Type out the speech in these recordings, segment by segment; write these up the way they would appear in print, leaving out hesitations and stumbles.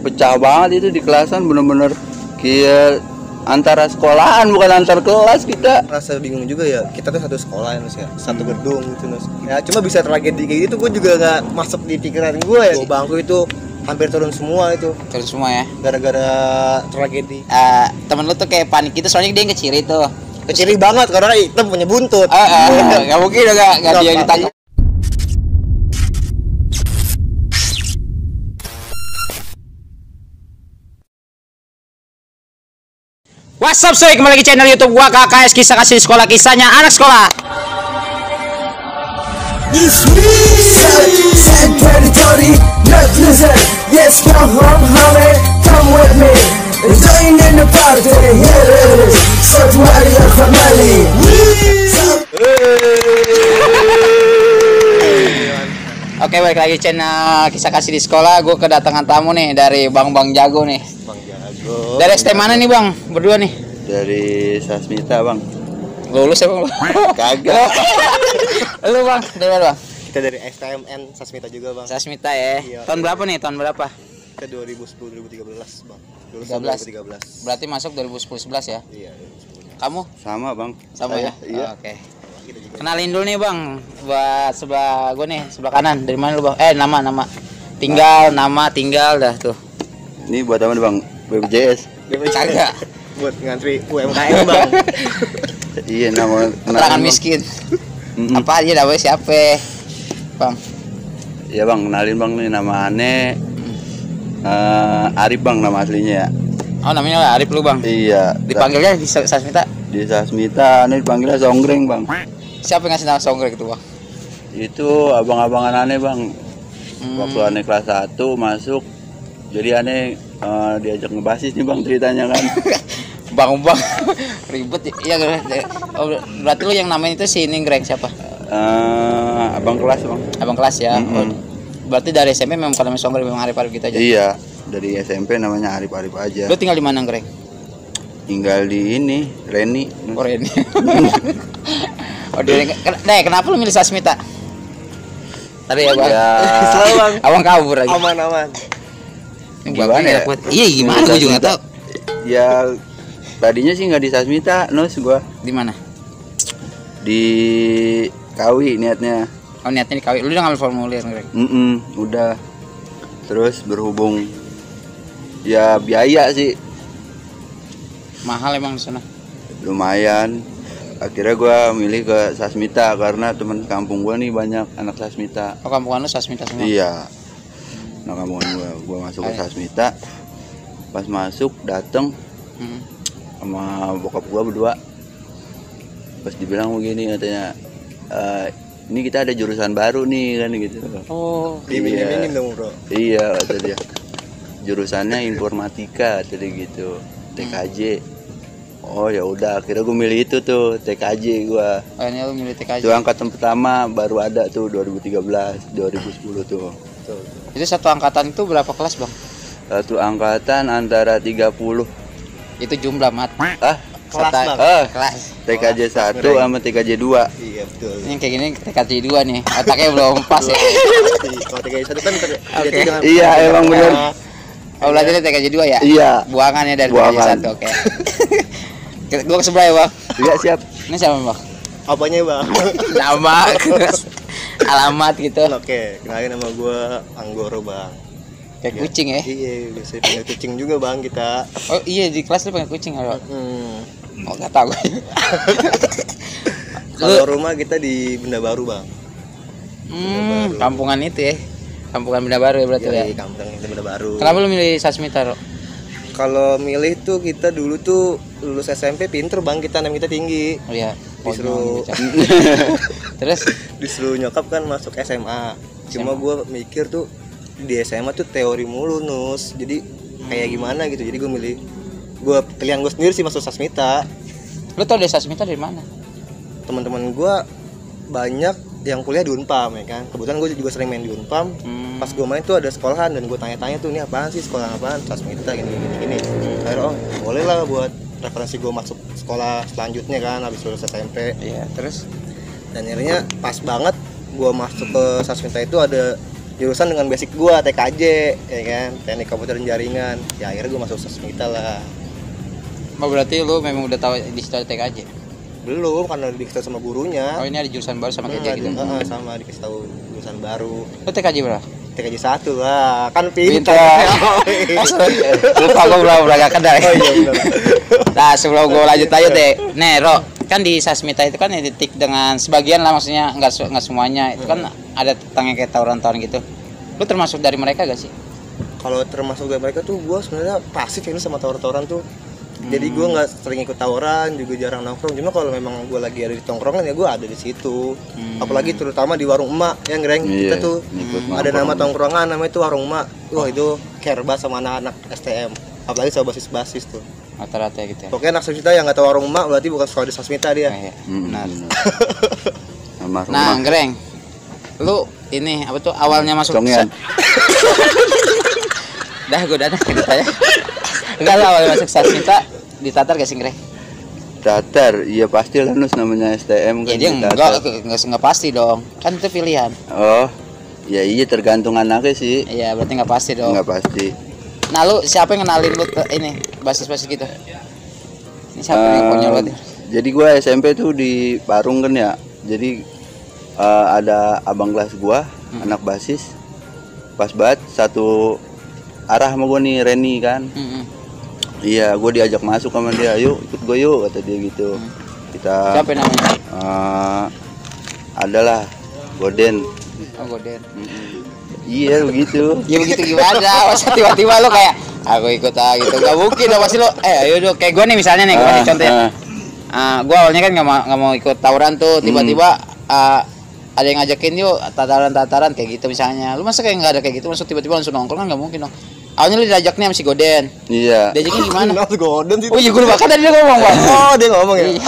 pecah banget itu di kelasan, bener-bener kayak antara sekolahan bukan antar kelas kita. Rasa bingung juga ya, kita tuh satu sekolah ya, satu gedung gitu Nus. Ya cuma bisa tragedi kayak gitu gue juga gak masuk di pikiran gue ya. Bangku itu hampir turun semua itu. Turun semua ya. Gara-gara tragedi. Temen lu tuh kayak panik gitu soalnya dia yang keciri tuh. Keciri banget karena hitam punya buntut. Gak mungkin gak dia yang ditangkap. What's up, soy, kembali lagi channel YouTube gua KKS Kisah Kasih Sekolah, kisahnya anak sekolah. This week, sad predatory, not listen. Yes, come home, homie, come with me. Join in the party, here it is. South Warrior Family. Oke, balik lagi channel Kisah Kasih di Sekolah. Gue kedatangan tamu nih dari Bang Jago nih. Bang Jago. Dari ST mana nih Bang? Berdua nih? Dari Sasmita Bang. Lulus ya Bang? Kagak. Lu Bang, dari mana Bang? Kita dari STMN Sasmita juga Bang. Sasmita ya. Iya. Tahun berapa nih? Tahun berapa? Kita 2010-2013 Bang. 2013. Berarti masuk 2010-11 ya? Iya. Kamu? Sama Bang. Sama Saya, ya? Iya. Oke. Kenalin dulu nih Bang, buat sebelah gue nih, sebelah kanan. Dari mana lu Bang? Nama. Tinggal dah tuh. Ini buat apa nih Bang? BPJS. Kagak. Buat ngantri UMKM Bang. Iya, nama Keterangan miskin. Apa aja namanya siapa? Bang. Iya Bang, kenalin Bang nih, nama aneh Arif Bang, nama aslinya ya. Oh, namanya Arif lu Bang. Iya. Dipanggilnya di Sasmita. Di Sasmita aneh dipanggilnya Songgreng Bang. Siapa yang ngasih nama Songgreng itu Bang? Itu abang-abangan aneh Bang. Waktu aneh kelas 1 masuk, jadi aneh diajak ngebasis nih Bang ceritanya kan. Bang ribet ya. Oh, berarti lu yang namanya itu si Ninggreng siapa? Abang kelas Bang. Abang kelas ya. Oh, berarti dari SMP memang kalau namanya Songgreng memang Arif gitu aja. Iya, dari SMP namanya Arif aja. Lu tinggal di mana Ngreng? Tinggal di ini, Reni. Oh, Reni. Oh, kenapa lu milih Sasmita? Tadi ya Bang. Ya. Abang kabur lagi. Aman. Gimana ya? Iya, gimana gue juga nggak tahu. Ya tadinya sih nggak di Sasmita, Nus gua Di mana? di Kawi niatnya. Oh, niatnya di KW. Lu udah ngambil formulir Ngreng? Udah. Terus berhubung ya biaya sih Mahal emang di sana. lumayan. Akhirnya gua milih ke Sasmita karena temen kampung gua nih banyak anak Sasmita. Oh, kampungan lu Sasmita semua? Iya. Nah, kampung gua masuk ke Sasmita. Pas masuk dateng sama bokap gua berdua. Pas dibilang begini katanya, ini kita ada jurusan baru nih kan gitu. Oh, Minim dong Bro. Iya kata dia. Jurusannya informatika tadi gitu. TKJ. Oh ya udah, akhirnya gue milih itu tuh TKJ gua. kayaknya lu milih TKJ. Itu angkatan pertama baru ada tuh 2013, 2010 tuh. Itu satu angkatan itu berapa kelas Bang? Satu angkatan antara 30. Itu jumlah mat. Kelas, Bang. Kelas. TKJ 1 sama TKJ 2. Iya betul. Ini kayak gini TKJ 2 nih. Otaknya belum pas ya. Kalau TKJ 1 kan Oke. Iya, emang bener. Oh, belajarnya TKJ 2 ya? Iya. Buangannya dari Buangan. TKJ 1. Oke. Gua ke sebelah ya Bang. Iya siap. Ini siapa Bang? Apanya Bang? Nama, alamat gitu. Oke, kenalin nama gue Anggoro Bang. Kayak kucing ya? Iya, biasanya punya kucing juga Bang kita. Oh iya, di kelas lu pengen kucing ya? Oh, nggak tahu. Kalau rumah kita di Benda Baru Bang. Kampungan itu ya. Kampungan Benda Baru ya berarti ya. Di kampung itu Benda Baru. Kenapa lu milih Sasmita, Ro? Kalau milih tuh kita dulu tuh lulus SMP pinter Bang, kita nem kita tinggi. Oh iya. Disuruh Terus disuruh nyokap kan masuk SMA. Cuma gue mikir tuh di SMA tuh teori mulu Nus. Jadi kayak gimana gitu. Jadi gue milih, pilihan gue sendiri sih masuk Sasmita. lu tau deh Sasmita dari mana? Teman-teman gue banyak yang kuliah di Unpam ya kan. Kebetulan gue juga sering main di Unpam. Pas gue main tuh ada sekolahan dan gue tanya-tanya tuh ini apaan sih, sekolah apaan, Sasmita gini. Akhirnya boleh lah buat referensi gue masuk sekolah selanjutnya kan habis lulus SMP. Iya, terus Dan akhirnya pas banget gue masuk ke Sasmita itu ada jurusan dengan basic gua TKJ ya kan, teknik komputer dan jaringan. Ya akhirnya gua masuk Sasmita lah. Oh, berarti lu memang udah tahu di situ TK aja. Belum, karena dikasih sama gurunya. Oh, ini ada jurusan baru sama TK gitu. Sama dikasih tahu jurusan baru. Lu TKJ berapa? TKJ 1 lah, kan pintar. Lupa gue berapa kendal. Oh iya benar. Nah, sebelum gue lanjut aja deh. Nih, Ro, kan di Sasmita itu kan titik dengan sebagian lah, maksudnya nggak semuanya. Itu kan ada tentang yang kayak tawuran-tawuran gitu. Lu termasuk dari mereka gak sih? Kalau termasuk dari mereka tuh gue sebenarnya pasif ini sama tawuran-tawuran tuh. Jadi gue nggak sering ikut tawuran, juga jarang nongkrong. Cuma kalau memang gue lagi ada di tongkrongan ya gue ada di situ. Apalagi terutama di warung emak yang Greng. Kita tuh ada nama tongkrongan, namanya itu warung emak. Wah itu care banget sama anak-anak STM. Apalagi sama basis-basis tuh. Rata-rata gitu ya. Pokoknya anak Sasmita yang nggak tahu warung emak berarti bukan sekolah di Sasmita dia. Iya. Benar. Sama Nah, rumah. Greng. Lu ini apa tuh awalnya masuk Congian. Dah gue udah ya. Enggak lah, awalnya masuk Sasmita ditatar gak sih, Greng? Tatar, iya pasti lah Nus, namanya STM Ya kan. dia ditatar. enggak pasti dong. Kan itu pilihan. Oh, ya iya tergantung anaknya sih. Iya, berarti enggak pasti dong. Nggak pasti. Nah, lu siapa yang kenalin lu ke ini basis-basis gitu? Ini siapa yang konyol banget? Jadi gua SMP tuh di Parung kan ya. Jadi ada abang kelas gua, anak basis. Pas banget satu arah sama gua nih, Reni kan. Iya, gue diajak masuk sama dia, yuk ikut gue yuk, kata dia gitu. Kita Siapa namanya? adalah Goden. Oh, Goden. Iya begitu. Ya begitu gimana? Masa tiba-tiba lo kayak aku ikut gitu. Gak mungkin dong pasti lo. Ayo dong. Kayak gue nih misalnya nih, gue nih contohnya. Gue awalnya kan nggak mau ikut tawuran tuh. Tiba-tiba ada yang ngajakin yuk tataran kayak gitu misalnya. Lu masa kayak nggak ada kayak gitu? Masuk tiba-tiba langsung nongkrong kan nggak mungkin dong. Awalnya lu diajaknya sama si Goden. Iya. Diajaknya gimana? Kenapa Gordon sih? Oh iya gue lupa kan tadi dia ngomong bang. Oh dia ngomong ya. Iya.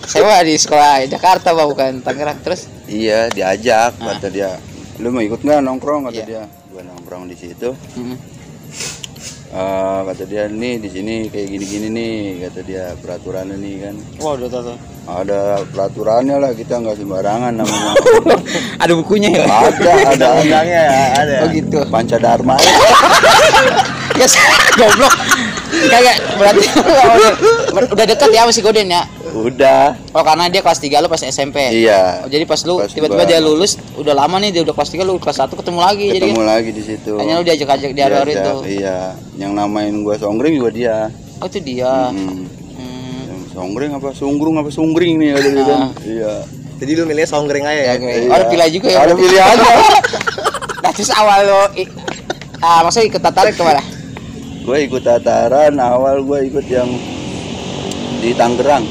Saya mah di sekolah Jakarta bang, bukan Tangerang. Terus? Iya diajak, kata dia. Lu mau ikut nggak nongkrong, kata Iya. dia. Gua nongkrong di situ. Kata dia nih di sini kayak gini-gini nih, kata dia peraturannya nih kan. Wah udah tahu. Ada peraturannya lah, kita nggak sembarangan namanya. Ada bukunya ya? ada Undangnya ya, ada. Oh gitu. Pancadharma. Yes, goblok. Kagak berarti udah dekat ya sama si Goden ya? Udah. Oh karena dia kelas 3 lu pas SMP. Iya. Oh, jadi pas lu Pas tiba-tiba gua- dia lulus udah lama nih, dia udah kelas 3 lu kelas 1 ketemu lagi jadi Ketemu kan. lagi di situ. Hanya lu diajak-ajak diarorin Diajak, tuh. Iya. Yang namain gua Songgring juga dia. Oh itu dia. Yang Songgring apa Sunggring nih ada dia kan. Iya. Jadi lu milihnya songgring aja ya. Oke. Oh, ada pilihan juga ya. Ada pilihannya. Nah, terus awal lu maksudnya ikut tataran kemana? Gue ikut tataran, awal gue ikut yang di Tangerang.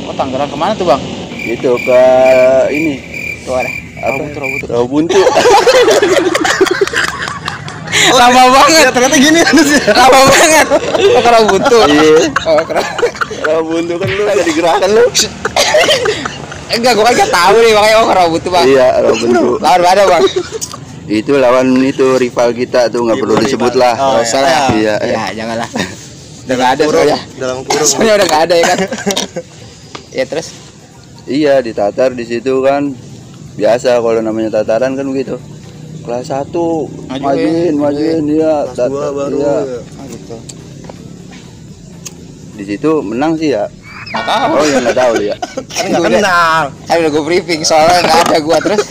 Oh Tangerang kemana tuh bang? Itu ke ini Kemana? apa? Rawabuntu. Rawabuntu. Lama banget. Ya, ternyata gini Lama banget. Oh ke Rawabuntu. Iya. Oh keren. Rawabuntu kan lu ada gerakan lu. Enggak, gua kan gak tahu nih makanya ke Rawabuntu bang. Iya, Rawabuntu. Lawan mana bang? Itu lawan itu rival kita tuh, nggak perlu disebut lah. Oh, Salah. Iya. Ya janganlah. Udah gak ada soalnya. Dalam kurung. Soalnya udah gak ada ya kan. Ya terus. Iya, ditatar di situ kan. Biasa kalau namanya tataran kan begitu. Kelas 1 majuin ya. Kelas 2 baru. Iya. Ya. Oh gitu. Di situ menang sih ya. Gak tahu. Oh ya nggak tahu ya. Kan enggak kenal. Udah gue briefing soalnya gak ada gua terus.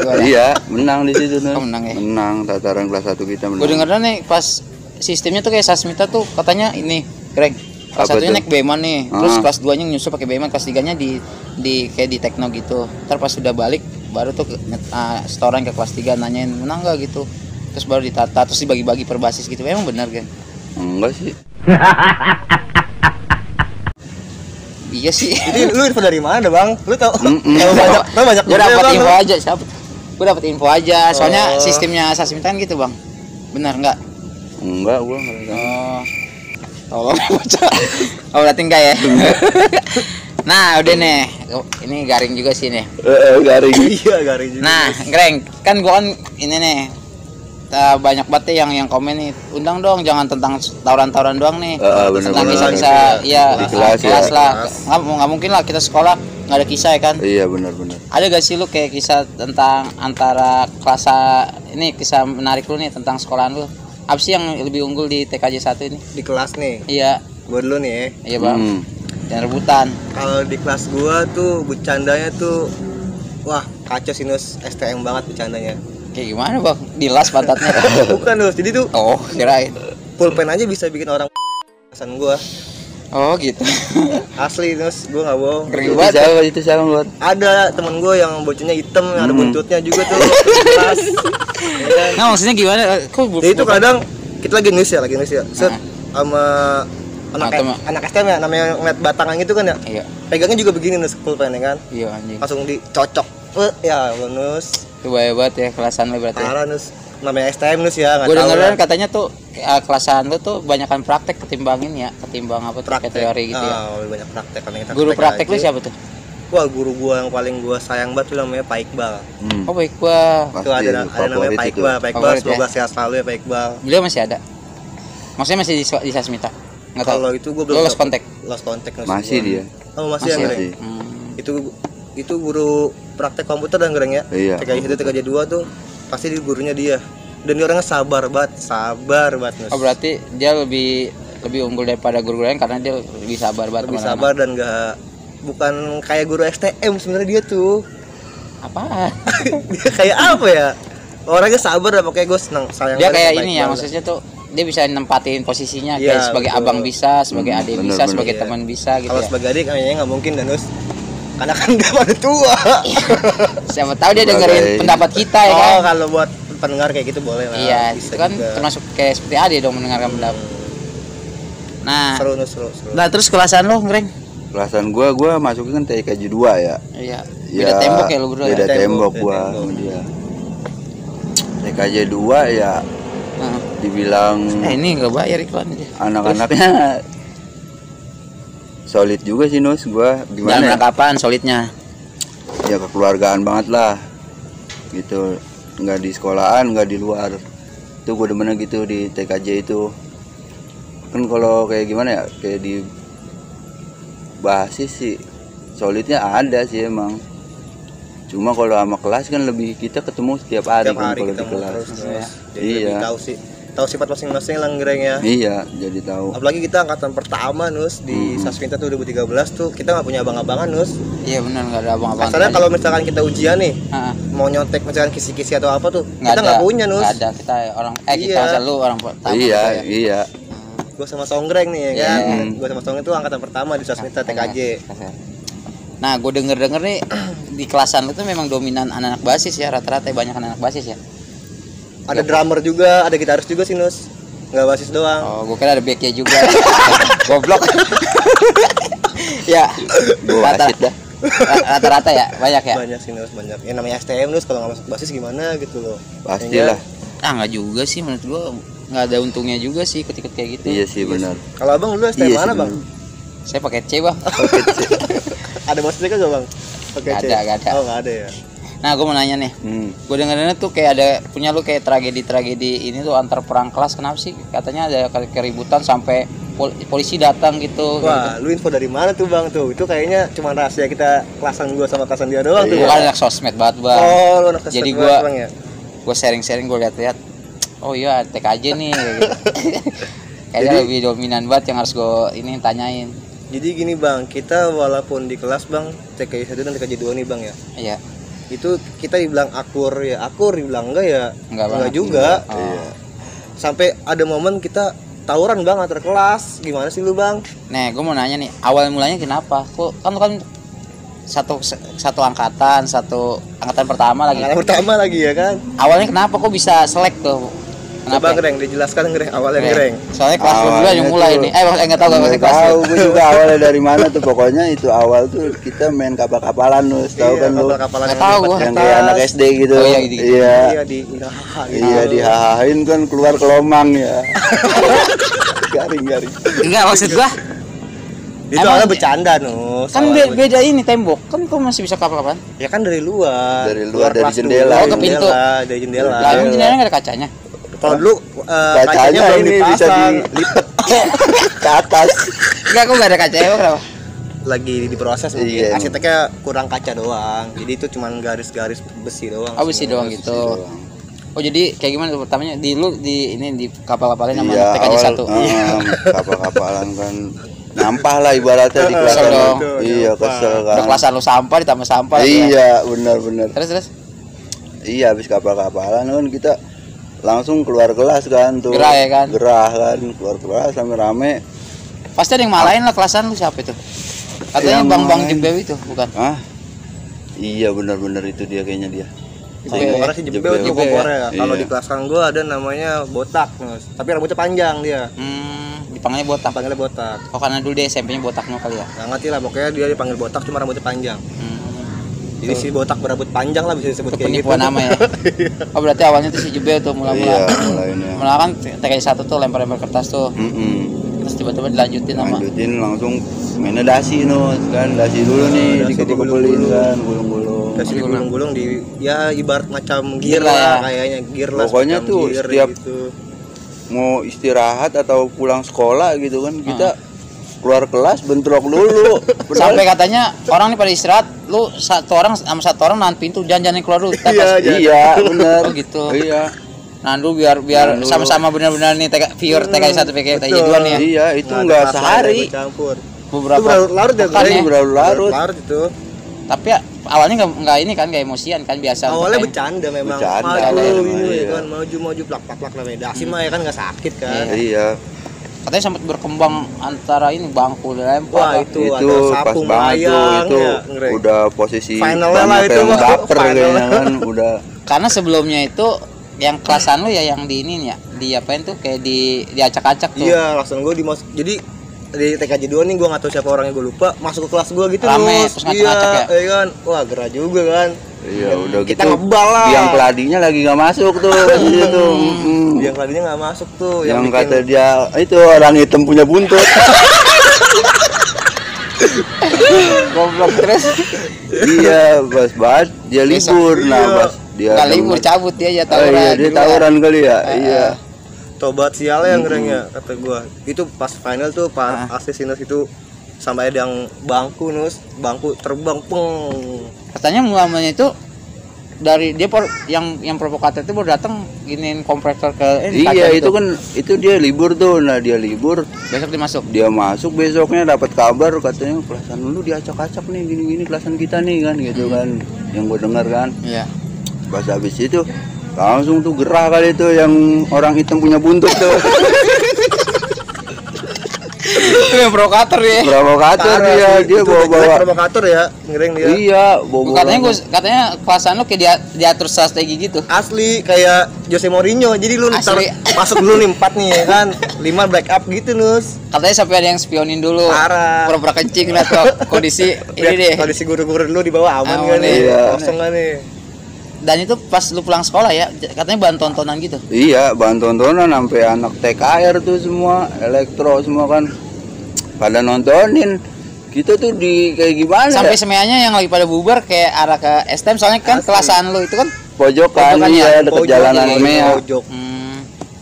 Gimana? Iya, menang di situ tuh. Oh, menang ya? Menang tataran kelas 1 kita menang. Gue dengernya nih pas sistemnya tuh kayak Sasmita tuh katanya ini, Greg. Kelas Apa 1-nya tuh? naik Beman nih, terus Ah. kelas 2-nya nyusul pakai Beman, kelas 3-nya di kayak di Tekno gitu. Ntar pas sudah balik baru tuh setoran ke kelas 3 nanyain menang gak gitu. Terus baru ditata, terus dibagi-bagi per basis gitu. Emang benar kan? Enggak sih. Iya sih. Jadi lu info dari mana, Bang? Lu tahu? Mm-mm. Tahu banyak Gue juga ya, dapat Bang, info lu. aja, siapa? Gue dapat info aja. Soalnya Oh. sistemnya Sasmita kan gitu, Bang. Benar enggak? Enggak, gua enggak tahu. Oh. Tolong baca. Oh, berarti enggak ya? Nah, udah nih. Ini garing juga sih nih. Garing. Iya, garing juga. Nah, Greng, kan gua kan ini nih banyak banget yang komen nih, undang dong, jangan tentang tawuran-tawuran doang nih. Tentang bener-bener. kisah-kisah ya Di kelas lah. Nggak mungkin lah kita sekolah nggak ada kisah ya kan. Iya benar-benar. Ada gak sih lu kayak kisah tentang antara kelas ini, kisah menarik lu nih tentang sekolahan lu? Apa sih yang lebih unggul di TKJ 1 ini? Di kelas nih, Iya, gue dulu nih ya. iya bang. Jangan rebutan. Kalau di kelas gua tuh bercandanya tuh wah kacau sih Nus, STM banget bercandanya. Kayak gimana bang? Dilas pantatnya. Bukan Nus, jadi tuh Oh, kirain. pulpen aja bisa bikin orang kesan gua. Oh gitu. Asli Nus, gua nggak bohong. Keren banget. Itu siapa buat? Ada temen gua yang bocahnya hitam, ada buntutnya juga tuh. Kelas. Ya kan? Nah maksudnya gimana? Kok Jadi itu kadang kita lagi nulis ya, set sama anak STM ya, namanya ngeliat batangan gitu kan ya. Iya. Pegangnya juga begini Nus, pulpen ya kan. Iya anjing. Langsung dicocok. Ya Nus. Itu bahaya banget ya kelasan lu berarti. Parah Nus. Namanya STM Nus ya, nggak Gue tahu dengerin lah. katanya tuh kelasan lu tuh banyakan praktek ketimbangin ya, ketimbang apa tuh kayak teori gitu ya. Lebih banyak praktek karena kita Guru praktek lu aja. siapa tuh? Wah, guru gua yang paling gua sayang banget tuh namanya Pak Iqbal. Oh baik gua. Itu ada namanya Pak Iqbal. Pak Iqbal Favorit semoga ya? sehat selalu ya Pak Iqbal. Beliau masih ada. Maksudnya masih di Sasmita. Enggak tahu. Kalau itu gua belum Lost kontak. Lost kontak Nus, Masih gua. dia. Oh, masih ya, Greng? Masih. Itu guru praktek komputer dan Greng ya. Iya. TKJ 1 TKJ 2 tuh pasti di gurunya dia. Dan dia orangnya sabar banget Nus. Oh berarti dia lebih unggul daripada guru lain karena dia lebih sabar banget. Lebih kemana-mana. sabar dan bukan kayak guru STM sebenarnya dia tuh. Apa? Dia kayak apa ya? Orangnya sabar dan pokoknya gue senang sayang Dia banget kayak sama ini ya, Iqbal. maksudnya tuh dia bisa nempatin posisinya Iya, kayak sebagai betul. abang bisa, sebagai adik bener, bisa, bener. sebagai Iya. teman bisa gitu Kalau ya. sebagai adik kayaknya nggak mungkin Danus. Karena kan nggak pada tua. Siapa tahu dia Sebagai- dengerin pendapat kita ya kan. Oh, kalau buat pendengar kayak gitu boleh lah. Iya, Bisa itu kan juga. termasuk kayak seperti adik dong mendengarkan pendapat. Nah, Seru Nus, seru. nah terus kelasan lo, Ngreng? Kelasan gua masukin kan TKJ 2 ya. Iya. Beda tembok ya lu berdua Beda ya. tembok Beda gua tembok. sama dia. TKJ 2 ya Nah. dibilang Ini enggak bayar iklan aja. anak-anaknya solid juga sih Nus, gua Dalam gimana ya? rangka apaan solidnya? Ya kekeluargaan banget lah gitu, nggak di sekolahan nggak di luar. Itu gue demennya gitu di TKJ itu kan. Kalau kayak gimana ya, kayak di basis sih solidnya ada sih emang, cuma kalau sama kelas kan lebih kita ketemu setiap hari, Tiap kan hari kalau di ketemu kelas. terus. Iya. Jadi Iya. lebih tahu sifat masing-masing lah Ngreng ya. Iya, jadi tahu. Apalagi kita angkatan pertama Nus di Sasminta tuh 2013 tuh kita nggak punya abang-abangan Nus. Iya benar enggak ada abang-abang. Asalnya kalau misalkan kita ujian nih Heeh. mau nyontek misalkan kisi-kisi atau apa tuh Nggak kita ada. nggak punya Nus. Nggak ada, kita orang kita Iya. selalu orang pertama. Iya, gitu ya. iya. Gue sama Songgreng nih ya kan. Iya. Gue sama Songgreng itu angkatan pertama di Sasminta TKJ. Nah, gue denger nih di kelasan itu memang dominan anak-anak basis ya, rata-rata banyak anak basis ya. Ada drummer juga, ada gitaris juga sih Nus. Nggak basis doang. Oh, gue kira ada backnya juga. Goblok. Ya, Gua wasit dah. rata-rata ya, banyak ya. Banyak sih Nus, banyak. Ya namanya STM Nus, kalau nggak masuk basis gimana gitu loh. Pastilah. Ah, nggak juga sih menurut gue, nggak ada untungnya juga sih ikut-ikut kayak gitu. Iya sih benar. Kalau abang dulu STM Iya mana sih, bang? Saya pakai C bang. Ada basisnya kan nggak bang? Pakai C? Nggak ada. Oh nggak ada ya. Nah, gue mau nanya nih. Gue dengerin tuh kayak ada punya lu kayak tragedi-tragedi ini tuh antar perang kelas, kenapa sih? Katanya ada keributan sampai polisi datang gitu. Wah, lu info dari mana tuh bang tuh? Itu kayaknya cuma rahasia kita kelasan gua sama kelasan dia doang tuh. Gue Bang. kan anak sosmed banget bang. Oh, lu anak Jadi kesehatan gua- Bang, ya. Gue sharing-sharing, gue lihat-lihat. Oh iya, TKJ nih. Kayak gitu. Kayaknya lebih dominan banget yang harus gue ini tanyain. Jadi gini bang, kita walaupun di kelas bang TKJ 1 dan TKJ 2 nih bang ya. Iya. Itu kita dibilang akur ya, akur dibilang enggak ya. Enggak banget. juga. Oh. Iya. Sampai ada momen kita tawuran bang antar kelas. Gimana sih lu bang? Nih, gue mau nanya nih, awal mulanya kenapa? Kok kan lu kan satu angkatan, satu angkatan pertama lagi. Angkatan pertama lagi ya kan. Awalnya kenapa kok bisa selek tuh? Coba Kenapa? Greng, dijelaskan Greng awalnya Greng. Greng. Soalnya kelas lu duluan yang Awalnya mulai tuh- nih. Enggak tahu Nggak kelas tahu, lu. gue juga awalnya dari mana tuh. Pokoknya itu awal tuh kita main kapal-kapalan Nus, tahu Iya, kan lu? kapal-kapalan Nggak yang tahu lipat gua. ke Yang kayak anak atas. SD gitu. Oh, iya, gitu-gitu. Iya. Iya di gitu. Iya, dihahain kan keluar ke lomang ya. Garing-garing. Enggak, maksud gua Itu Emang- awalnya bercanda Nus. kan Awalnya beda ini tembok. Kan kok masih bisa kapan-kapan? Ya kan dari luar. Dari luar, dari kelas jendela. dulu, Oh, ke pintu. Dari jendela. Lah, emang jendelanya enggak ada kacanya. Kalau dulu Kacanya belum ini bisa dipasang. dilipat ke atas. Enggak, kok enggak ada kaca emang kenapa? Lagi diproses mungkin. Iya, Arsiteknya kurang kaca doang. Jadi itu cuman garis-garis besi doang. Oh, besi doang gitu. Oh, jadi kayak gimana tuh pertamanya di kapal-kapalin sama Iya, TKJ awal 1. kapal-kapalan kan nyampah lah ibaratnya di kelas. Kesel dong. Iya, kesel kan. Udah kelasan lu sampah ditambah sampah. Iya, benar-benar. Terus. Iya, habis kapal-kapalan kan kita langsung keluar kelas kan tuh. Gerah ya kan? Gerah kan, keluar kelas sampai rame. Pasti ada yang malain lah kelasan lu, siapa itu? Katanya Yang Bang malain. Jembew itu, bukan? Ah. Iya, benar-benar itu dia kayaknya dia. Kompornya sih jebel tuh Jebel. kompornya. Kalau Iya. di kelas kan gua ada namanya botak, Nus. Tapi rambutnya panjang dia. Dipanggilnya botak. Panggilnya botak. Oh, karena dulu dia SMP-nya botaknya kali ya. Nggak ngerti lah, pokoknya dia dipanggil botak cuma rambutnya panjang. Jadi si botak berambut panjang lah bisa disebut Itu kayak gitu. penipuan nama ya. Oh, berarti awalnya tuh si Jebel tuh Iya, mula-mula. mulainya. Mula kan TKJ 1 tuh lempar-lempar kertas tuh. Terus tiba-tiba dilanjutin sama Lanjutin langsung mainnya dasi Nus kan, dasi dulu nih Dasi dikumpulin kan, gulung-gulung. Kasih digulung-gulung di ya ibarat macam Gear gear lah lah ya. kayaknya gear lah. Pokoknya semacam tuh gear setiap gitu. mau istirahat atau pulang sekolah gitu kan kita keluar kelas bentrok dulu. sampai katanya orang nih pada istirahat, lu satu orang sama satu orang nahan pintu jangan keluar dulu. Iya, benar. Oh gitu. Iya. Nah, dulu biar Nahan dulu. sama-sama benar-benar nih viewer TKJ 1 TKJ 2 nih ya. Iya, itu Nggak ada enggak masalah, sehari. nggak campur. Beberapa Itu berlarut-larut ya, pekan Greg? ya. Berlarut-larut. Larut itu. Tapi ya, awalnya nggak ini kan, nggak emosian kan, biasa. Awalnya kayak- bercanda memang. Bercanda Maju awalnya, gitu ya iya. kan, maju plak namanya. Dasi mah ya kan enggak sakit kan. Iya. Katanya sempat berkembang antara ini bangku dilempar. Wah, itu ada Itu pas sapu banget tuh melayang itu ya, Greg. udah posisi Finalnya banyak lah itu yang mah, baper finalnya. kayaknya kan udah. Karena sebelumnya itu yang kelasan lu ya yang di ini ya, di apain tuh kayak diacak-acak tuh. Iya, langsung gue jadi di TKJ 2 nih gue nggak tahu siapa orangnya, gue lupa, masuk ke kelas gue gitu. Rame, Nus. terus ngacak-ngacak ya? Iya kan, wah gerah juga kan. Iya, udah Kita gitu. ngebal lah. Yang peladinya lagi nggak masuk tuh di situ. Yang tadinya nggak masuk tuh, Yang bikin- kata dia itu orang hitam punya buntut. Goblok terus. Iya, pas banget dia Besok. libur. Nah, Iya. pas dia Nggak libur, cabut dia ya Oh, tawuran. iya, dia dulu tawuran kali ya. Iya. tobat sial yang gerengnya kata gua. Itu pas final tuh pas asis Sinus itu sampai ada yang bangku terbang peng. Katanya mulanya itu dari dia yang provokator itu baru datang giniin kompresor ke Iya, itu kan itu dia libur tuh. Nah, dia libur, besok dimasuk. dia masuk besoknya dapat kabar katanya kelasan lu diacak-acak nih gini-gini kelasan kita nih kan gitu kan. Yang gue dengar kan. Iya. Pas habis itu langsung tuh gerah kali itu yang orang hitam punya buntut tuh. Itu yang provokator ya. Provokator dia bawa-bawa. Provokator ya, ngereng dia. Iya, bawa. Katanya kelasan lu kayak diatur strategi gitu. Asli kayak Jose Mourinho. Jadi lu ntar Asli. masuk dulu nih 4 nih ya kan. 5 break up gitu, Nus. Katanya sampai ada yang spionin dulu. Parah. Pura-pura kencing lihat kok kondisi ini deh. Kalau si guru-guru dulu di bawah aman Aman kan nih. iya. Kosong kan nih. Dan itu pas lu pulang sekolah ya, katanya bahan tontonan gitu. Iya, bahan tontonan sampai anak TKR tuh semua, elektro semua kan pada nontonin. Kita tuh di kayak gimana Sampai ya? semuanya yang lagi pada bubar kayak arah ke STM, soalnya kan Asli. kelasan lu itu kan. Pojokan Pojokan iya, ya, deket Pojok, jalanan iya, Mea. pojok.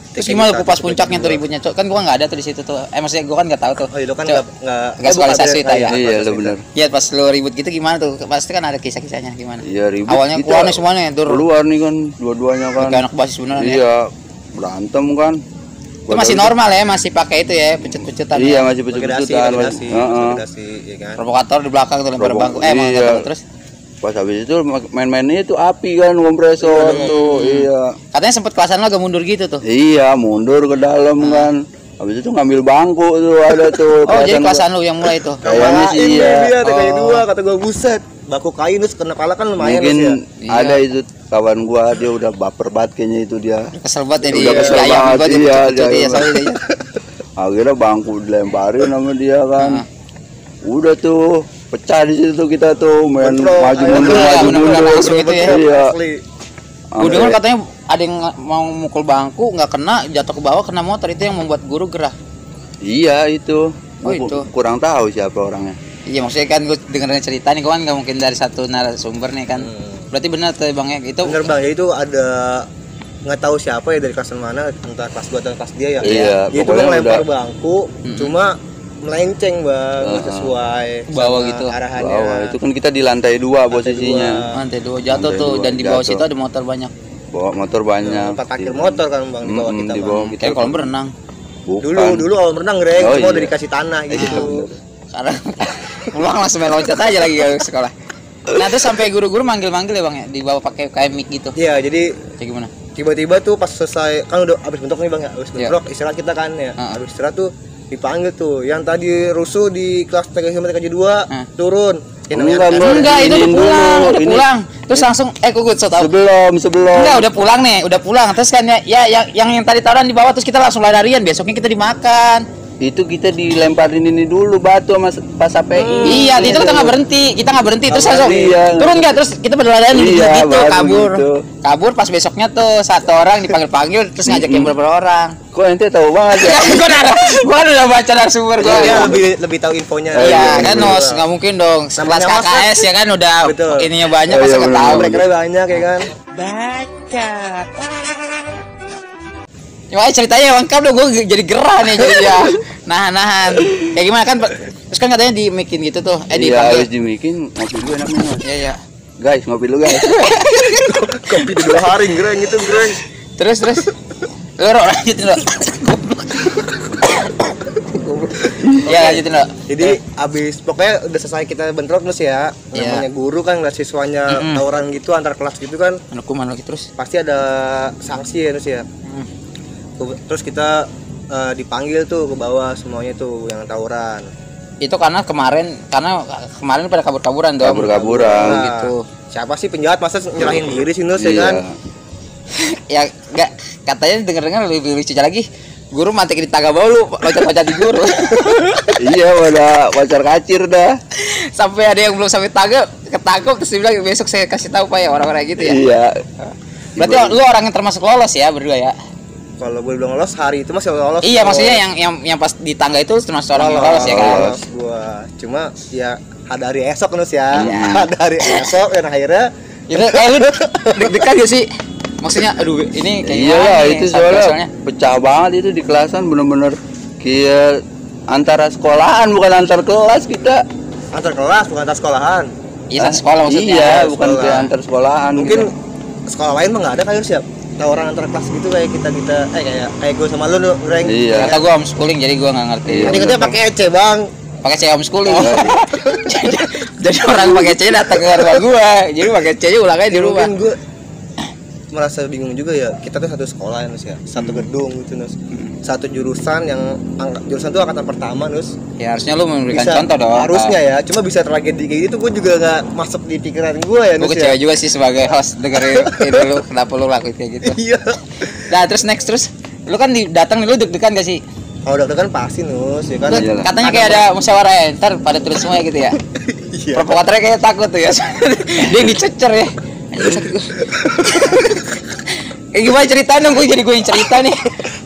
Terus gimana tuh pas puncaknya tuh ributnya, Cok? Kan gua enggak ada tuh di situ tuh. Maksudnya gua kan enggak tahu tuh. Oh, itu kan Cok, enggak nggak seksualisasi tadi. Iya, lu bener. Iya, pas lu ribut gitu gimana tuh? Pasti kan ada kisah-kisahnya gimana? Iya, ribut. Awalnya kita keluar nih semuanya, Dur. Keluar nih kan, dua-duanya kan. Kayak anak basis beneran ya. Iya, berantem kan. Itu masih normal ya, masih pakai itu ya, pecut-pecutan. Iya, ya. masih Validasi, pecut-pecutan. validasi, Heeh. validasi, ya kan. Provokator di belakang tuh lempar bangku. Iya. Mau terus. Pas habis itu main-mainnya itu api kan, kompresor tuh. Iya. Katanya sempat kelasan lo agak mundur gitu tuh. Iya, mundur ke dalam kan. Habis itu ngambil bangku tuh ada tuh. Oh, jadi Kelihatan kelasan lu yang mulai itu. Kayaknya sih Ini iya. dia TKJ Oh. 2 kata gua buset. Baku kayu Nus kena pala kan lumayan Mungkin Nus ya. Iya. ada itu kawan gua dia udah baper banget kayaknya itu dia. Kesel banget ya Udah kesel banget, iya, ya, iya, ya, iya. soalnya dia. Akhirnya bangku dilemparin sama dia kan. Udah tuh pecah di situ tuh kita tuh main Bentrok, maju ayo, mundur iya, maju bener-bener mundur. langsung itu ya. Iya. Asli. Gue dengar katanya ada yang mau mukul bangku nggak kena, jatuh ke bawah kena motor, itu yang membuat guru gerah. Iya itu. Oh, itu. Kurang tahu siapa orangnya. Iya, maksudnya kan gue dengerin cerita nih, gue kan nggak mungkin dari satu narasumber nih kan. Berarti benar tuh bang ya, itu Bener Bang, ya itu ada nggak tahu siapa ya dari kelas mana, entah kelas gua atau kelas dia ya. Iya, Dia tuh pokoknya ngelempar udah- bangku, cuma melenceng bang, nggak sesuai Bawah sama gitu. arahannya. Bawah itu kan kita di lantai 2 posisinya. Lantai 2 jatuh Lantai tuh, dua, dan di bawah jatuh. situ ada motor banyak. Bawa motor banyak. Empat parkir motor kan bang di bawah kita di bang. bawah kita. Kayak kolam berenang. Bukan. Dulu awal renang Greg, Oh, cuma udah iya. dikasih tanah gitu. Karena pulang langsung main loncat aja lagi ke sekolah. Nah terus sampai guru-guru manggil-manggil ya bang ya, dibawa pakai kayak mic gitu. Iya, jadi Kayak gimana? tiba-tiba tuh pas selesai kan udah habis bentrok nih bang ya, habis Iya. bentrok istirahat kita kan ya. Heeh. Habis istirahat tuh dipanggil tuh yang tadi rusuh di kelas TK sama TK 2 Heeh. turun. Yang Enggak, namanya- Bro. Enggak, itu udah Ini pulang, dulu, udah ini- pulang. Terus langsung gue so tau. Sebelum. Enggak, udah pulang nih, udah pulang. Terus kan ya yang tadi tawuran di bawah terus kita langsung lari-larian, besoknya kita dimakan. Itu kita dilemparin ini dulu batu sama pas API. Iya, itu kita nggak berhenti, terus Nggak langsung berhenti, iya. turun nggak, terus kita berlarian Iya, gitu, baru kabur, gitu. kabur pas besoknya tuh satu orang dipanggil terus ngajakin beberapa orang. Kok ente tahu banget ya? gua udah baca dari sumber gua. Dia lebih tahu infonya. Oh, Iya iya, kan iya. Nos, nggak mungkin dong. Kelas Namanya Mas, KKS ya kan udah Betul. ininya banyak Oh, masa iya, nggak bener, tahu. bener. Mereka banyak ya kan. Cuma ceritanya lengkap dong, gue jadi gerah nih jadi ya. Nahan. Kayak gimana kan? Terus kan katanya dimikin gitu tuh. Iya, Dipanggil. habis dimikin ngopi dulu enaknya. Mas. Iya. Guys, ngopi dulu guys. Kopi 2 hari Greg itu Greg. Terus. Lu lanjutin lo. Ya lanjutin lo. Jadi abis pokoknya udah selesai kita bentrok terus ya. Iya. Namanya guru kan ngeliat siswanya tawuran gitu antar kelas gitu kan, Hukuman lagi terus. pasti ada sanksi ya terus ya. Terus kita dipanggil tuh ke bawah semuanya tuh yang tawuran. Itu karena kemarin pada kabur-kaburan dong. Kabur-kaburan. Oh, gitu. Siapa sih penjahat masa nyerahin diri sih Nus ya Iya. kan? Ya enggak, katanya denger-dengar lebih lucu lagi. Guru mantek di tangga bawah lu loncat-loncat di guru. Iya, udah wajar kacir dah. Sampai ada yang belum sampai tangga ketangkep terus dia bilang besok saya kasih tahu Pak ya orang-orang gitu ya. Iya. Berarti lu orang yang termasuk lolos ya berdua ya. Kalau gue bilang lolos hari itu masih lolos. Iya, maksudnya yang pas di tangga itu termasuk orang yang lolos ya kan. Lolos gua. Cuma ya ada hari esok Nus ya. Iya. Ada hari esok dan akhirnya Itu lu deg-degan gak sih? Maksudnya aduh ini kayak Iya gimana lah, nih, itu soalnya. soalnya pecah banget itu di kelasan bener-bener kayak antara sekolahan bukan antar kelas kita. antar kelas bukan antar sekolahan. Iya, satu sekolah maksudnya. Iya, bukan sekolah. kayak antar sekolahan. Mungkin gitu. sekolah lain mah nggak ada kali siap. Tawaran antar kelas gitu kayak kita kayak gue sama lu Greg. Iya. Kata gua homeschooling jadi gua nggak ngerti. Iya. Tadi katanya pakai EC bang. Pakai C homeschooling. Jadi orang pakai C datang ke rumah gua. Jadi pakai C nya ulang aja di rumah. Mungkin gue merasa bingung juga ya. Kita tuh satu sekolah ya Nus ya, satu gedung gitu Nus. Satu jurusan yang jurusan tuh angkatan pertama Nus. Ya harusnya lu memberikan Bisa, contoh dong. harusnya ya. Cuma bisa tragedi kayak gitu gue juga nggak masuk di pikiran gue ya Gue Nus kecewa ya. juga sih sebagai host dengerin ini lu kenapa lu lakuin kayak gitu. Iya. Nah terus lu kan datang lu deg-degan gak sih? Kalau udah kan pasti Nus ya kan. Lu Iyalah. katanya kayak ada musyawarah ya, ntar pada turun semua ya gitu ya. Iya. Provokatornya kayak takut tuh ya. Dia yang dicecer ya. Anjir, sakit gua. Kayak gimana ceritain dong, gue yang cerita nih.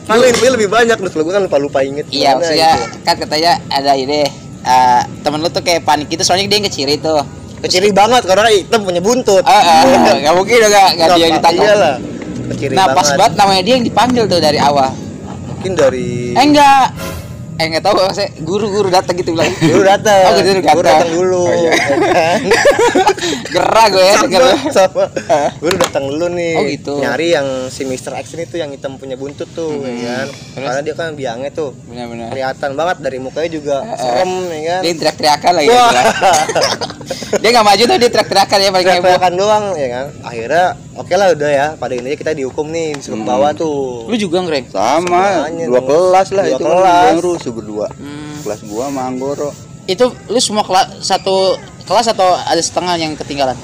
Kan info lebih banyak Nus, gue kan lupa inget. Iya gimana maksudnya gitu. kan katanya ada ide temen lu tuh kayak panik gitu soalnya dia yang keciri tuh. Keciri banget karena hitam punya buntut. Gak mungkin dong gak dia yang ditangkap. Iyalah. Keciri Nah pas banget namanya dia yang dipanggil tuh dari awal. Mungkin dari Enggak tahu maksudnya guru-guru datang gitu bilang. Guru datang. Oh, guru datang. Guru datang dulu. Oh, iya. ya kan? Gerah gue ya denger lu. Sama. Guru datang dulu nih. Oh, gitu. Nyari yang si Mr. X ini tuh yang hitam punya buntut tuh, ya kan. Terus? Karena dia kan biangnya tuh Benar-benar. kelihatan banget dari mukanya juga serem, ya kan. Dia teriak-teriakan lagi. Wah. Gitu. Dia nggak maju tuh dia teriak-teriakan ya paling heboh. Teriak-teriakan doang, ya kan. Akhirnya oke lah udah ya. Pada intinya kita dihukum nih, disuruh ke bawah tuh. Lu juga ngereng. Sama, Semuanya dua tuh. kelas lah Dua itu kelas. kan yang rusuh berdua. Kelas gua sama Anggoro. Itu lu semua satu kelas atau ada setengah yang ketinggalan?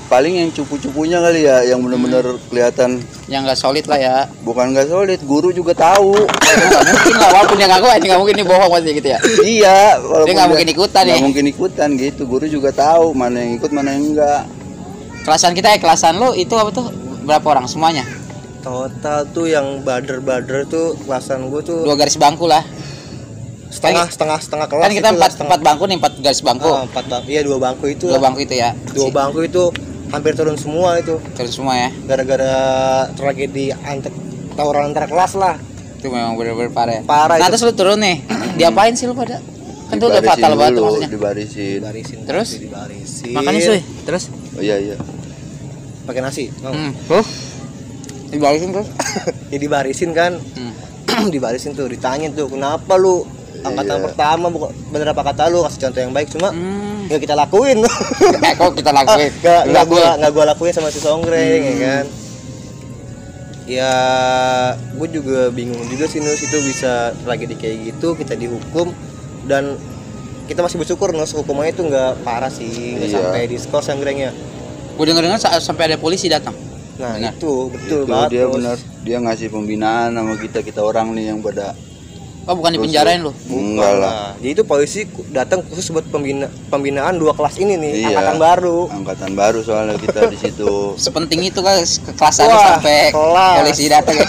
Paling yang cupu-cupunya kali ya, yang bener-bener kelihatan Yang nggak solid lah ya. bukan nggak solid, guru juga tahu. Nggak mungkin lah, walaupun dia ngaku nggak mungkin dia bohong pasti gitu ya. Iya, walaupun nggak mungkin ikutan nggak ya. mungkin ikutan gitu, guru juga tahu mana yang ikut mana yang enggak. Kelasan kita kelasan lu itu apa tuh? Berapa orang semuanya? Total tuh yang bader-bader tuh kelasan gue tuh 2 garis bangku lah. setengah kelas. Kan kita itu, 4 bangku nih, 4 garis bangku. Empat bangku. Iya 2 bangku itu. 2 bangku itu ya. 2 bangku itu hampir turun semua itu. Terus semua ya. Gara-gara tragedi tawuran antar kelas lah. Itu memang bener-bener parah. Parah Nah, itu. terus lu turun nih. Diapain sih lu pada? Kan itu udah Dibarisin fatal banget tuh dulu, maksudnya. dibarisin. Terus? Dibarisin. Makanya sih. Terus? Oh iya. Pakai nasi. Oh. Tuh. Dibalikin terus. Ya dibarisin kan. Dibarisin tuh, ditanya tuh, kenapa lu angkatan Iya. pertama bener apa kata lu, kasih contoh yang baik, cuma nggak kita lakuin. Kok kita lakuin? Nggak gua lakuin sama si Songgreng ya kan. Ya gue juga bingung juga sih Nus, itu bisa tragedi kayak gitu kita dihukum, dan kita masih bersyukur Nus hukumannya itu nggak parah sih, nggak Iya. sampai diskors Songgrengnya. Gue denger-dengar sampai ada polisi datang. Nah Benar. itu betul Itu banget dia Nus. benar, dia ngasih pembinaan sama kita orang nih yang pada Oh, bukan dipenjarain lu. enggak lah. Jadi itu polisi datang khusus buat pembinaan 2 kelas ini nih, Iya. angkatan baru. Angkatan baru soalnya kita di situ. Sepenting itu kan ke kelas 1 Wah, sampai kelas. polisi datang ya.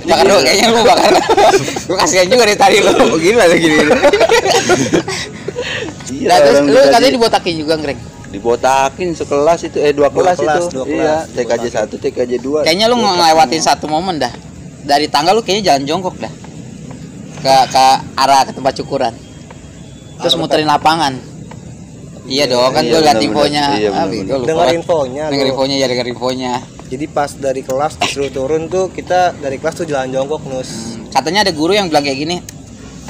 Bakar lu kayaknya lu bakar. Gue kasihan juga dari tadi lu. Gila lagi gini. Iya, Nah, terus orang lu kita katanya dibotakin juga, Greg. dibotakin sekelas itu 2 kelas kelas, itu. dua Iya, kelas, TKJ 1, TKJ 2. Kayaknya lu ngelewatin satu momen dah. Dari tangga lu kayaknya jalan jongkok dah. Ke arah ke tempat cukuran. Terus Arah muterin lapangan. Iya dong, kan Iya, gue liat benar-benar. infonya. Iya, Ah, benar-benar. gua lupa. Dengar infonya Dengar lu. infonya ya, dengar infonya. Jadi pas dari kelas disuruh turun tuh, kita dari kelas tuh jalan jongkok Nus. Katanya ada guru yang bilang kayak gini.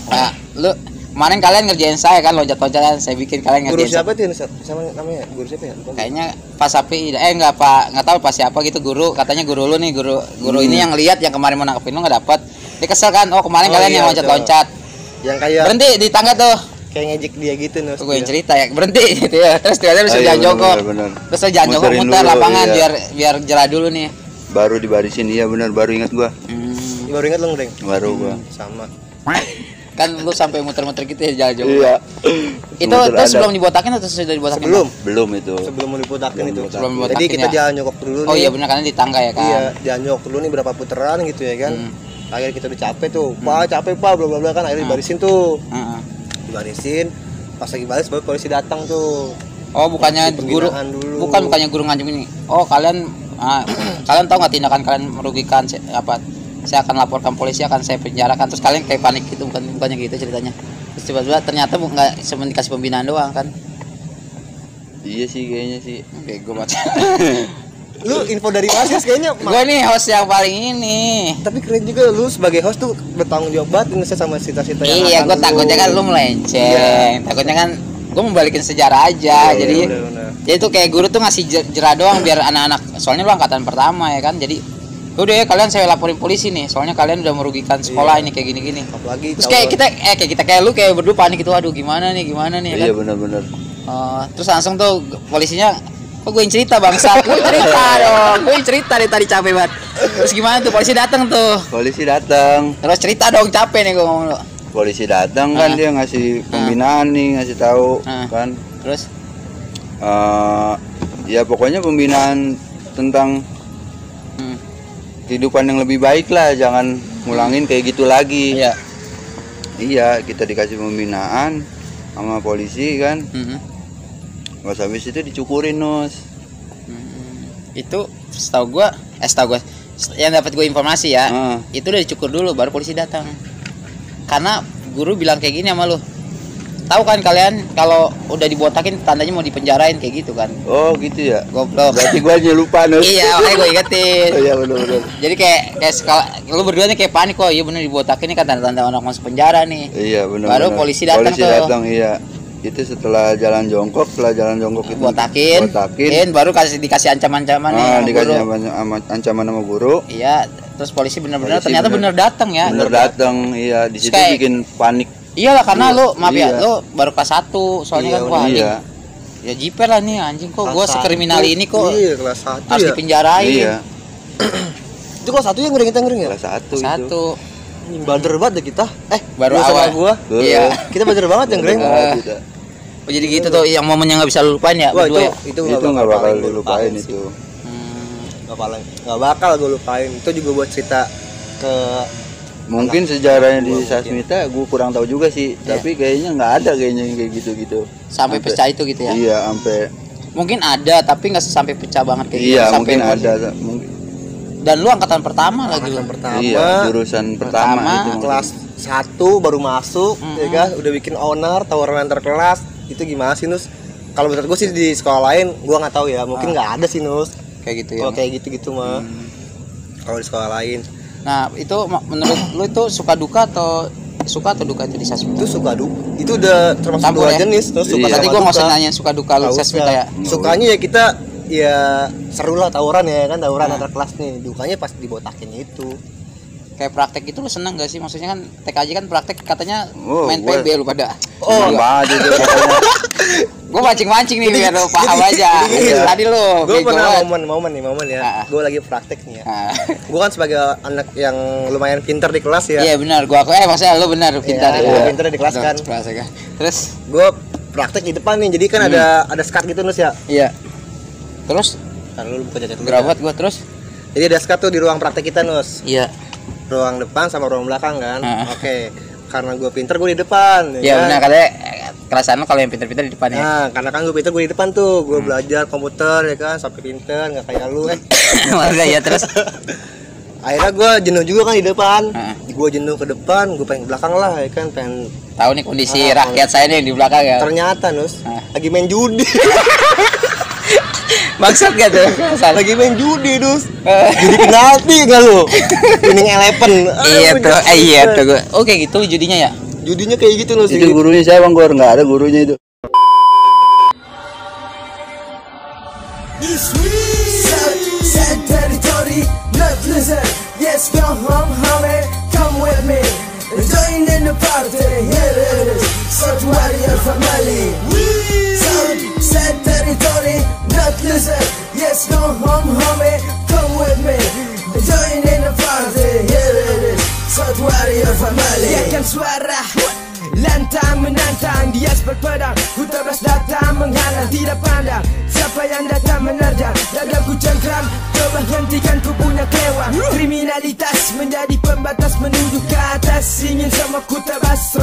Nah, lu kemarin kalian ngerjain saya kan loncat-loncatan, saya bikin kalian Guru ngerjain. siapa tuh Nus? Sama namanya guru siapa ya? Lupa. Kayaknya Pak Sapi, nggak tahu pas siapa gitu guru, katanya guru lu nih, guru ini yang lihat yang kemarin mau nangkepin lu nggak dapet. Dia kesel kan, oh kemarin Oh, kalian iya, yang loncat-loncat. Yang kayak Berhenti di tangga tuh. kayak ngejek dia gitu Nus. Gue yang cerita ya, berhenti gitu ya. Terus tiba-tiba lu jalan jongkok. Terus lu jalan jongkok Muterin muter dulu, lapangan iya. biar jerah dulu nih. Baru dibarisin, iya benar, baru ingat gua. Baru ingat lu Ngreng? Baru gua. Sama. Kan lu sampai muter-muter gitu ya jalan jongkok. Iya. Itu Muter terus ada. sebelum dibotakin atau sudah dibotakin? Sebelum. Belum itu. Sebelum mau dibotakin itu. Sebelum Jadi dibotakin kita ya. jalan jongkok dulu Oh nih. iya benar, karena di tangga ya kan. Iya, jalan jongkok dulu nih berapa putaran gitu ya kan. Akhirnya kita udah capek tuh. Pak, capek Pak, bla bla bla kan akhirnya dibarisin tuh. Heeh. Dibarisin. Pas lagi baris baru polisi datang tuh. Oh bukannya Kasih guru, pembinaan dulu. bukannya guru ngancam ini. Oh kalian, kalian tahu nggak tindakan kalian merugikan saya akan laporkan polisi, akan saya penjarakan. Terus kalian kayak panik gitu, bukannya gitu ceritanya. Terus tiba-tiba ternyata nggak cuma dikasih pembinaan doang kan? Iya sih kayaknya sih. Bego banget. Lu info dari mana sih kayaknya? Gue nih host yang paling ini. Tapi keren juga lu sebagai host tuh bertanggung jawab banget Indonesia sama cita-cita yang Iya, akan gue lu. takutnya kan lu melenceng. Iya. Takutnya kan gue mau balikin sejarah aja. Iya, Jadi bener. jadi tuh kayak guru tuh ngasih jerah doang biar anak-anak. Soalnya lu angkatan pertama ya kan. Jadi udah ya kalian saya laporin polisi nih. Soalnya kalian udah merugikan sekolah ini kayak gini-gini. Apalagi Terus kayak kita lu kayak berdua panik gitu, aduh gimana nih ya Iya kan? benar-benar. Terus langsung tuh polisinya, kok gue yang cerita bangsa, gue cerita dong, gue yang cerita dari tadi capek banget. Terus gimana tuh polisi datang tuh, Polisi datang. terus cerita dong, capek nih gue ngomong lo. Polisi datang kan, dia ngasih pembinaan nih, ngasih tahu kan. Terus Ya pokoknya pembinaan tentang kehidupan yang lebih baik lah, jangan ngulangin kayak gitu lagi. iya, Iya, kita dikasih pembinaan sama polisi kan. Pas habis itu dicukurin Nus. itu setahu gue yang dapat gue informasi ya, itu udah dicukur dulu baru polisi datang. Karena guru bilang kayak gini sama lu, tahu kan kalian kalau udah dibotakin tandanya mau dipenjarain kayak gitu kan? Oh gitu ya. Goblok. Berarti gua aja lupa Nus. Iya, makanya gue ingetin. Oh, iya benar-benar. Jadi kayak lu berdua nih kayak panik kok, iya bener dibotakin nih kan tanda-tanda anak masuk penjara nih. Iya benar. Baru polisi datang tuh. Datang iya. Itu setelah jalan jongkok itu Botakin, baru dikasih ancaman-ancaman nih sama dikasih guru. ancaman sama guru. Iya, terus polisi bener-bener Polisi ternyata bener datang ya. Bener datang, iya. Di situ Kayak- bikin panik. Iyalah karena lu maaf ya, Iya. lu baru kelas 1, soalnya kan wah anjing. Iya. Ya jiper lah nih anjing kok gua Kelas sekriminal 1, ini kok Iya, kelas 1 harus ya. dipenjarain. Iya. Itu kelas 1 yang ngering ya? Kelas 1 itu. Satu. Anjing, bader banget deh kita. Baru gua sama awal. gua. Iya. Kita bader banget yang ngering. Oh, jadi gitu tuh yang momen yang nggak bisa lu lupain ya Wah, berdua ya. itu Itu nggak bakal paling gua dilupain sih. itu. Nggak bakal gue lupain. Itu juga buat cerita ke Mungkin sejarahnya di Sasmita gue kurang tahu juga sih, tapi kayaknya nggak ada kayaknya yang kayak gitu-gitu. Sampai pecah itu gitu ya. Iya, sampai Mungkin ada tapi nggak sampai pecah banget kayak Iya, gitu. mungkin ada. Mungkin. Dan lu angkatan pertama lagi lu. Pertama, Iya, jurusan pertama itu. kelas 1 baru masuk, ya kan? Udah bikin owner, tawaran antar kelas. Itu gimana sih, Nus? Kalau menurut gue sih di sekolah lain, gue nggak tahu ya. Mungkin nggak ada sih, Nus. Kayak gitu ya. Kalau kayak gitu-gitu mah. Kalau di sekolah lain. Nah, itu menurut lu itu suka duka atau duka itu di Sasmita? Itu suka duka. Itu udah termasuk Campur dua ya? jenis, Nus. Suka Iya. Berarti sama gua nggak usah duka. nanya suka duka lu Nggak Sasmita usah. ya. Sukanya ya kita ya seru lah tawuran ya kan, tawuran antar kelas nih. Dukanya pas dibotakin itu. Kayak praktek itu lu seneng gak sih? Maksudnya kan TKJ kan praktek katanya Oh, main gue- PB lu pada. Oh, aja tuh pokoknya. Gue mancing-mancing nih biar lu paham aja. Tadi lu Gue bego pernah banget. momen ya. Gue lagi praktek nih ya. Nah, Gue kan sebagai anak yang lumayan pintar di kelas ya. iya benar, gua maksudnya lu benar pintar Iya, pintar di kelas kan. Terus Gue praktek di depan nih. Jadi kan ada skat gitu, Nus ya. iya. Terus Ntar lu buka jaket dulu. gerawat gua terus. Jadi ada skat tuh di ruang praktek kita, Nus. Iya. Ruang depan sama ruang belakang kan. Heeh. Oke. Karena gue pintar, gue di depan. Iya kan? benar katanya kelasan lu kalau yang pintar-pintar di depan ya. Nah, karena kan gue pintar, gue di depan tuh. Gue belajar komputer ya kan, sampai pintar, nggak kayak lu. Maksudnya ya terus. Akhirnya gue jenuh juga kan di depan. Heeh. Gue jenuh ke depan, gue pengen ke belakang lah ya kan, pengen. Tahu nih kondisi rakyat saya nih yang di belakang ya. Ternyata, Nus, Ah. lagi main judi. Maksud gak tuh? Lagi main judi, Nus. Judi penalti gak lu? Winning 11. Iya tuh, iya tuh gua. Oh kayak gitu judinya ya? Judinya kayak gitu, Nus. Itu gurunya saya Bang Gor, enggak ada gurunya itu. Sad territory, not listen. Yes, go home, homie. Come with me. Join in the party. Here it is. South Warrior family. Sad territory, not listen. Yes, go home, homie. Come with me. Join in the party. Here it is. South Warrior family. Teriakan suara. Lantang menantang di aspal pedang. Ku tabras datang menghalang, tidak pandang siapa yang datang menerjang. Dadaku cengkram, coba hentikan ku punya kewang. Kriminalitas menjadi pembatas menuju ke atas. Ingin semua ku tabas,